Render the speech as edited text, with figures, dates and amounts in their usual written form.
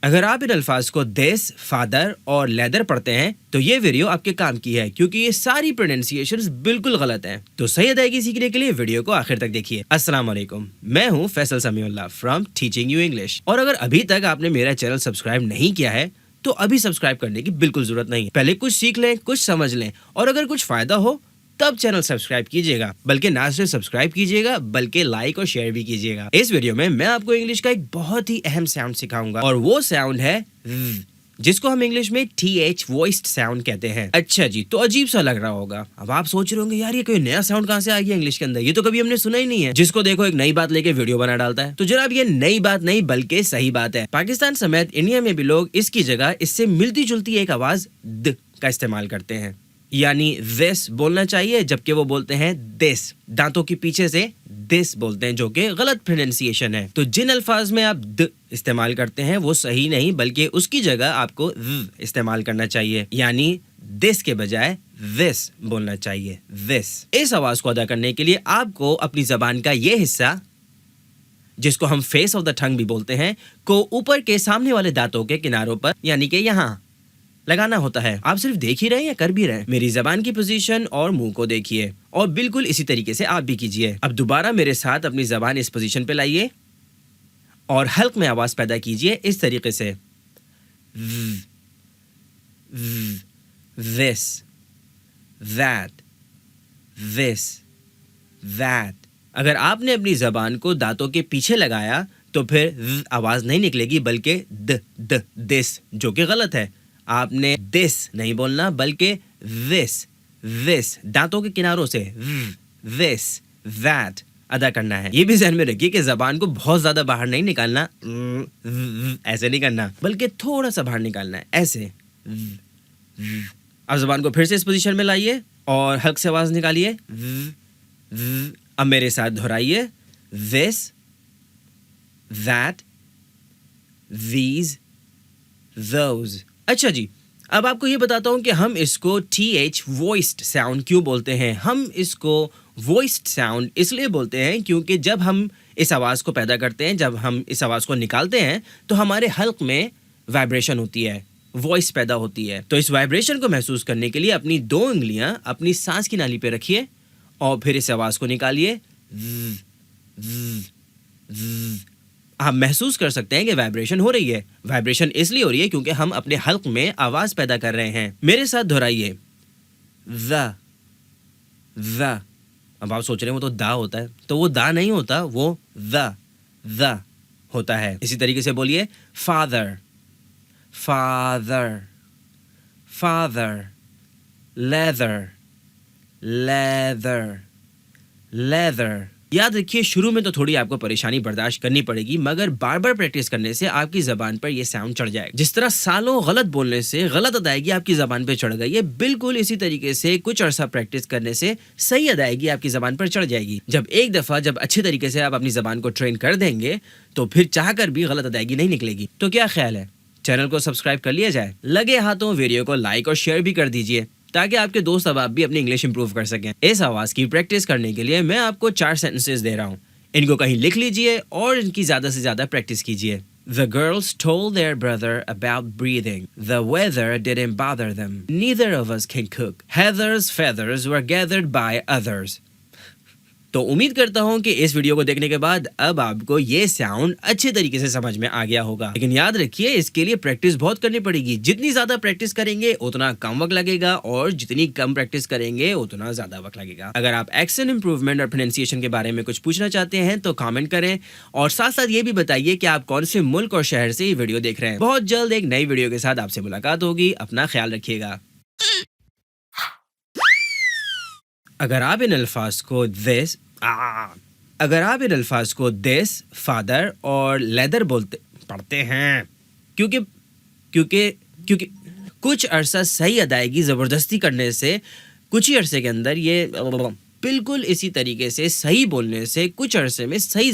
अगर आप इन अल्फाज को दिस, फादर और लेदर पढ़ते हैं तो ये वीडियो आपके काम की है, क्योंकि ये सारी प्रोनाउंसिएशंस बिल्कुल गलत हैं। तो सही अदायगी सीखने के लिए वीडियो को आखिर तक देखिए। अस्सलाम वालेकुम, मैं हूँ Faisal Samiullah from teaching you English. और अगर अभी तक आपने मेरा चैनल सब्सक्राइब नहीं किया है तो अभी सब्सक्राइब करने की बिल्कुल जरूरत नहीं है। पहले कुछ सीख लें, कुछ समझ लें, और अगर कुछ फायदा हो तब चैनल सब्सक्राइब कीजिएगा। बल्कि ना सिर्फ सब्सक्राइब कीजिएगा बल्कि लाइक और शेयर भी कीजिएगा। इस वीडियो में मैं आपको इंग्लिश का एक बहुत ही अहम साउंड सिखाऊंगा, और वो साउंड है जिसको हम इंग्लिश में TH वॉइस्ड साउंड कहते हैं। अच्छा जी, तो अजीब सा लग रहा होगा। अब आप सोच रहे होंगे यार ये कोई नया साउंड कहाँ से आ गया इंग्लिश के अंदर, ये तो कभी हमने सुना ही नहीं है। जिसको देखो एक नई बात लेके वीडियो बना डालता है। तो जनाब ये नई बात नहीं बल्कि सही बात है। पाकिस्तान समेत इंडिया में भी लोग इसकी जगह इससे मिलती जुलती एक आवाज द का इस्तेमाल करते हैं, यानी दिस बोलना चाहिए जबकि वो बोलते हैं दिस। दांतों के पीछे से दिस बोलते हैं, जो कि गलत प्रोनाउंसिएशन है। तो जिन अल्फाज में आप द इस्तेमाल करते हैं वो सही नहीं, बल्कि उसकी जगह आपको व इस्तेमाल करना चाहिए, यानी दिस के बजाय दिस बोलना चाहिए, दिस। इस आवाज को अदा करने के लिए आपको अपनी जबान का ये हिस्सा, जिसको हम फेस ऑफ द टंग भी बोलते हैं, को ऊपर के सामने वाले दांतों के किनारों पर, यानी कि यहाँ लगाना होता है। आप सिर्फ देख ही रहे हैं या कर भी रहे हैं? मेरी जबान की पोजीशन और मुंह को देखिए, और बिल्कुल इसी तरीके से आप भी कीजिए। अब दोबारा मेरे साथ अपनी जबान इस पोजीशन पे लाइए और हल्क में आवाज पैदा कीजिए इस तरीके से, this, that, this, that। अगर आपने अपनी जबान को दांतों के पीछे लगाया तो फिर आवाज नहीं निकलेगी बल्कि द दिस, जो कि गलत है। आपने दिस नहीं बोलना बल्कि this दांतों के किनारों से this, that अदा करना है। ये भी ध्यान में रखिए कि जबान को बहुत ज्यादा बाहर नहीं निकालना, ऐसे नहीं करना, बल्कि थोड़ा सा बाहर निकालना है, ऐसे। अब जबान को फिर से इस पोजीशन में लाइए और हल्क से आवाज निकालिए। अब मेरे साथ दोहराइए, this, that, these, those। अच्छा जी, अब आपको ये बताता हूँ कि हम इसको TH वॉइस्ड साउंड क्यों बोलते हैं। हम इसको वॉइस्ड साउंड इसलिए बोलते हैं क्योंकि जब हम इस आवाज़ को पैदा करते हैं, जब हम इस आवाज़ को निकालते हैं तो हमारे हल्क में वाइब्रेशन होती है, वॉइस पैदा होती है। तो इस वाइब्रेशन को महसूस करने के लिए अपनी 2 उंगलियां अपनी सांस की नाली पे रखिए और फिर इस आवाज़ को निकालिए। आप महसूस कर सकते हैं कि वाइब्रेशन हो रही है। वाइब्रेशन इसलिए हो रही है क्योंकि हम अपने हल्क में आवाज पैदा कर रहे हैं। मेरे साथ दोहराइए, द। अब आप सोच रहे हैं वो तो दा होता है, तो वो दा नहीं होता, वो द होता है। इसी तरीके से बोलिए, फादर, लेदर। याद रखिए शुरू में तो थोड़ी आपको परेशानी बर्दाश्त करनी पड़ेगी, मगर बार बार प्रैक्टिस करने से आपकी जबान पर यह साउंड चढ़ जाएगा। जिस तरह सालों गलत बोलने से गलत अदायगी आपकी जबान पर चढ़ गई है, बिल्कुल इसी तरीके से कुछ अरसा प्रैक्टिस करने से सही अदायगी आपकी जबान पर चढ़ जाएगी। जब एक दफा जब अच्छे तरीके से आप अपनी जबान को ट्रेन कर देंगे तो फिर चाहकर भी गलत अदायगी नहीं निकलेगी। तो क्या ख्याल है, चैनल को सब्सक्राइब कर लिया जाए? लगे हाथों वीडियो को लाइक और शेयर भी कर दीजिए ताकि आपके दोस्त अब आप भी अपनी इंग्लिश इंप्रूव कर सकें। इस आवाज की प्रैक्टिस करने के लिए मैं आपको 4 सेंटेंसेस दे रहा हूँ, इनको कहीं लिख लीजिए और इनकी ज्यादा से ज्यादा प्रैक्टिस कीजिए। The girls told their brother about breathing. The weather didn't bother them. Neither of us can cook. Heather's feathers were gathered by others. तो उम्मीद करता हूँ कि इस वीडियो को देखने के बाद अब आपको ये साउंड अच्छे तरीके से समझ में आ गया होगा। लेकिन याद रखिए इसके लिए प्रैक्टिस बहुत करनी पड़ेगी। जितनी ज्यादा प्रैक्टिस करेंगे उतना कम वक्त लगेगा, और जितनी कम प्रैक्टिस करेंगे उतना ज्यादा वक्त लगेगा। अगर आप एक्सेंट इंप्रूवमेंट और प्रोनाउंसिएशन के बारे में कुछ पूछना चाहते हैं तो कमेंट करें, और साथ साथ ये भी बताइए कि आप कौन से मुल्क और शहर से ये वीडियो देख रहे हैं। बहुत जल्द एक नई वीडियो के साथ आपसे मुलाकात होगी। अपना ख्याल रखिएगा। अगर आप इन अल्फाज को दिस, फादर और लेदर पढ़ते हैं, क्योंकि कुछ अरसा सही अदायगी जबरदस्ती करने से कुछ ही अरसे के अंदर ये बिल्कुल इसी तरीके से सही बोलने से कुछ अरसे में सही